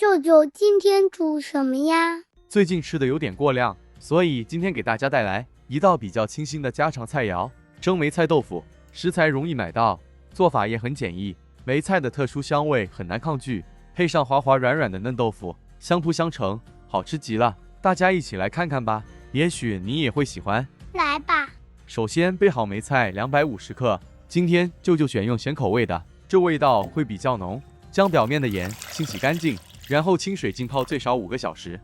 舅舅今天煮什么呀？最近吃的有点过量，所以今天给大家带来一道比较清新的家常菜肴——蒸梅菜豆腐。食材容易买到，做法也很简易。梅菜的特殊香味很难抗拒，配上滑滑软软的嫩豆腐，相辅相成，好吃极了。大家一起来看看吧，也许你也会喜欢。来吧。首先备好梅菜250克，今天舅舅选用咸口味的，这味道会比较浓。将表面的盐清洗干净，然后清水浸泡最少5个小时。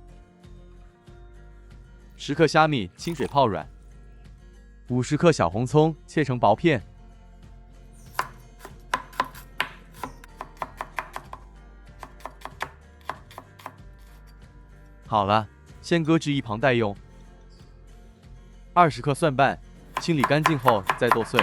10克虾米清水泡软，50克小红葱切成薄片，好了，先搁置一旁待用。20克蒜瓣，清理干净后再剁碎。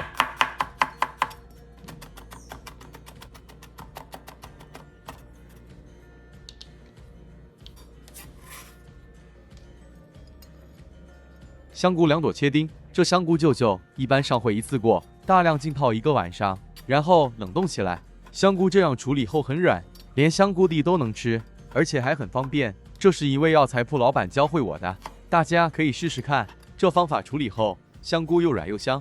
香菇2朵切丁，这香菇舅舅一般上会一次过，大量浸泡1个晚上，然后冷冻起来。香菇这样处理后很软，连香菇蒂都能吃，而且还很方便。这是一位药材铺老板教会我的，大家可以试试看。这方法处理后，香菇又软又香。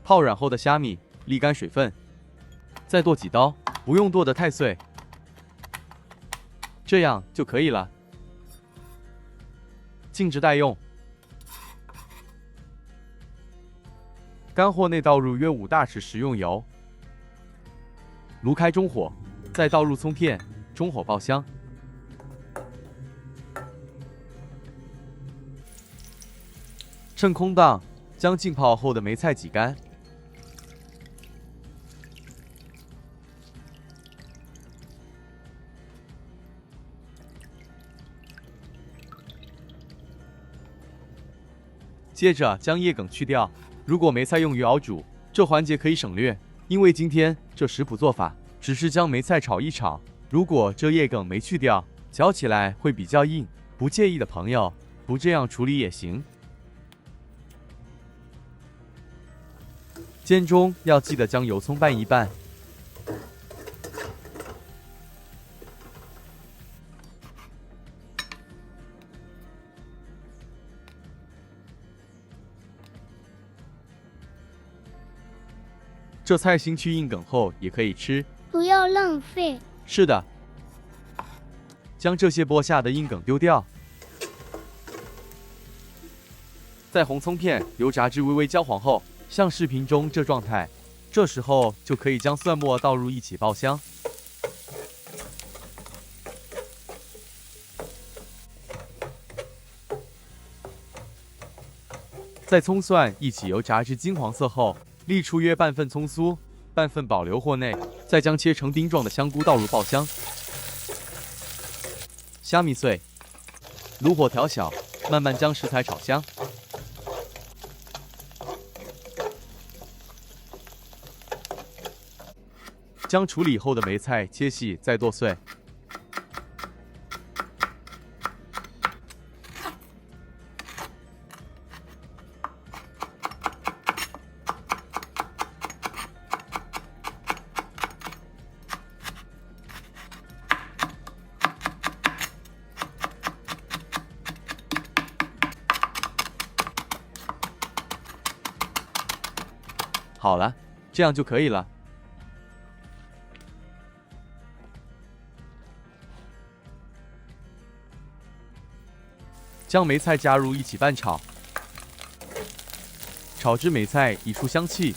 泡软后的虾米沥干水分，再剁几刀，不用剁得太碎，这样就可以了。静置待用。干货内倒入约5大匙食用油，炉开中火，再倒入葱片，中火爆香。趁空档，将浸泡后的梅菜挤干。接着将叶梗去掉，如果梅菜用于熬煮，这环节可以省略，因为今天这食谱做法只是将梅菜炒一炒。如果这叶梗没去掉，嚼起来会比较硬，不介意的朋友不这样处理也行。煎中要记得将油葱拌一拌。这菜心去硬梗后也可以吃，不要浪费。是的，将这些剥下的硬梗丢掉。在红葱片油炸至微微焦黄后，像视频中这状态，这时候就可以将蒜末倒入一起爆香。在葱蒜一起油炸至金黄色后，沥出约半份葱酥，半份保留货内，再将切成丁状的香菇倒入爆香。虾米碎，炉火调小，慢慢将食材炒香。将处理后的梅菜切细，再剁碎。好了，这样就可以了。将梅菜加入一起拌炒，炒至梅菜已出香气，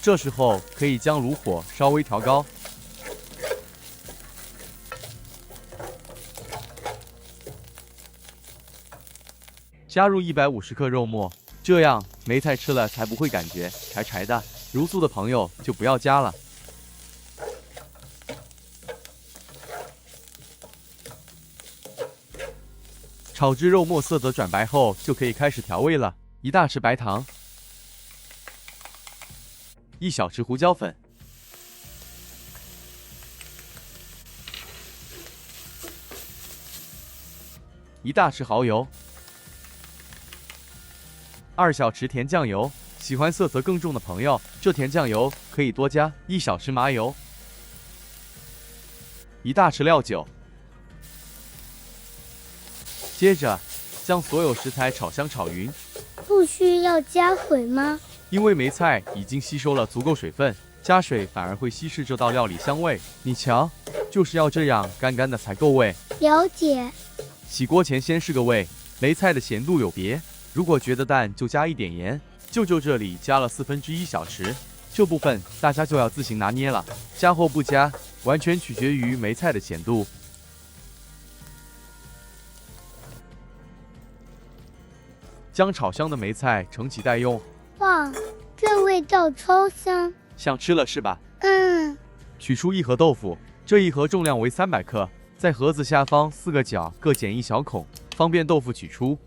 这时候可以将炉火稍微调高，加入150克肉末，这样梅菜吃了才不会感觉柴柴的。茹素的朋友就不要加了。炒至肉末色泽转白后，就可以开始调味了。1大匙白糖，1小匙胡椒粉，1大匙蚝油，2小匙甜酱油，喜欢色泽更重的朋友，这甜酱油可以多加1小匙麻油，1大匙料酒。接着将所有食材炒香炒匀，不需要加水吗？因为梅菜已经吸收了足够水分，加水反而会稀释这道料理香味。你瞧，就是要这样干干的才够味。了解。起锅前先试个味，梅菜的咸度有别，如果觉得淡就加一点盐。舅舅这里加了1/4小匙，这部分大家就要自行拿捏了，加或不加，完全取决于梅菜的咸度。将炒香的梅菜盛起待用。哇，这味道超香。想吃了是吧？取出1盒豆腐，这1盒重量为300克，在盒子下方4个角各剪1小孔，方便豆腐取出。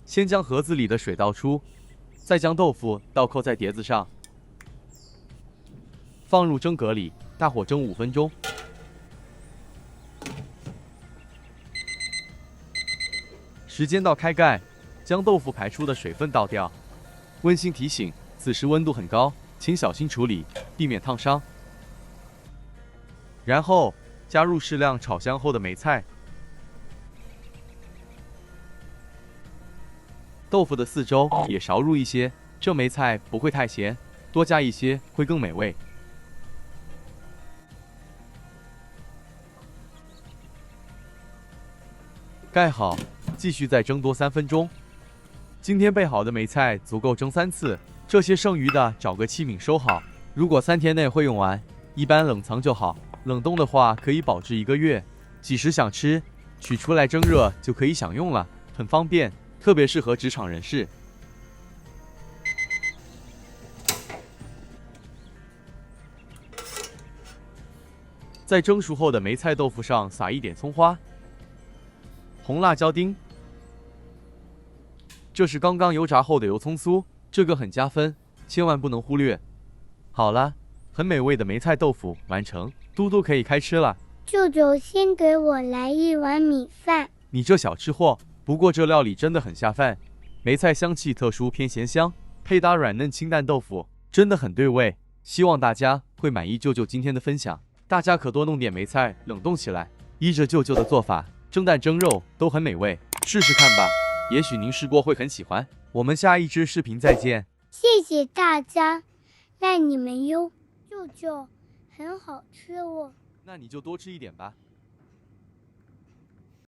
先将盒子里的水倒出，再将豆腐倒扣在碟子上，放入蒸格里，大火蒸5分钟。时间到，开盖，将豆腐排出的水分倒掉。温馨提醒：此时温度很高，请小心处理，避免烫伤。然后加入适量炒香后的梅菜。豆腐的四周也勺入一些，这梅菜不会太咸，多加一些会更美味。盖好，继续再蒸多3分钟。今天备好的梅菜足够蒸3次，这些剩余的找个器皿收好。如果3天内会用完，一般冷藏就好，冷冻的话可以保质1个月。几时想吃，取出来蒸热就可以享用了，很方便。特别适合职场人士。在蒸熟后的梅菜豆腐上撒一点葱花、红辣椒丁，这是刚刚油炸后的油葱酥，这个很加分，千万不能忽略。好了，很美味的梅菜豆腐完成，嘟嘟可以开吃了。舅舅，先给我来1碗米饭。你这小吃货！不过这料理真的很下饭，梅菜香气特殊偏咸香，配搭软嫩清淡豆腐，真的很对味。希望大家会满意舅舅今天的分享，大家可多弄点梅菜冷冻起来，依着舅舅的做法，蒸蛋蒸肉都很美味，试试看吧，也许您试过会很喜欢。我们下一支视频再见，谢谢大家，赖你们哟。舅舅，很好吃哦。那你就多吃一点吧。